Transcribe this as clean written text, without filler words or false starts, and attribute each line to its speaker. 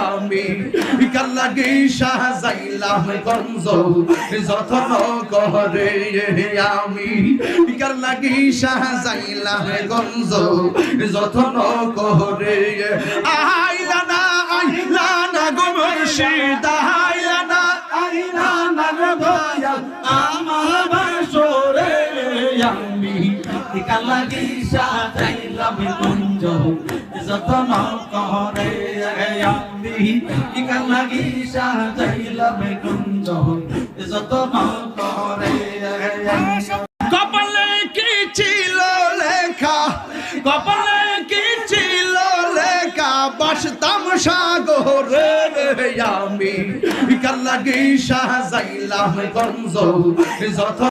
Speaker 1: আমি কার লাগি সাজাইলাম গঞ্জ যতন করে আমি কার লাগি সাজাইলাম গঞ্জ যতন করে আইলা না গো মুর্শিদ আইলা না গো দয়াল আমার বাসরে আমি কার লাগি সাজাইলাম গঞ্জ যতন করে আমি কার লাগি সাজাইলাম গঞ্জ যতন করে কপালে কি ছিল লেখা কপালে কি ছিল লেখা বাসতাম সাগরে আমি কার লাগি সাজাইলাম গঞ্জ যত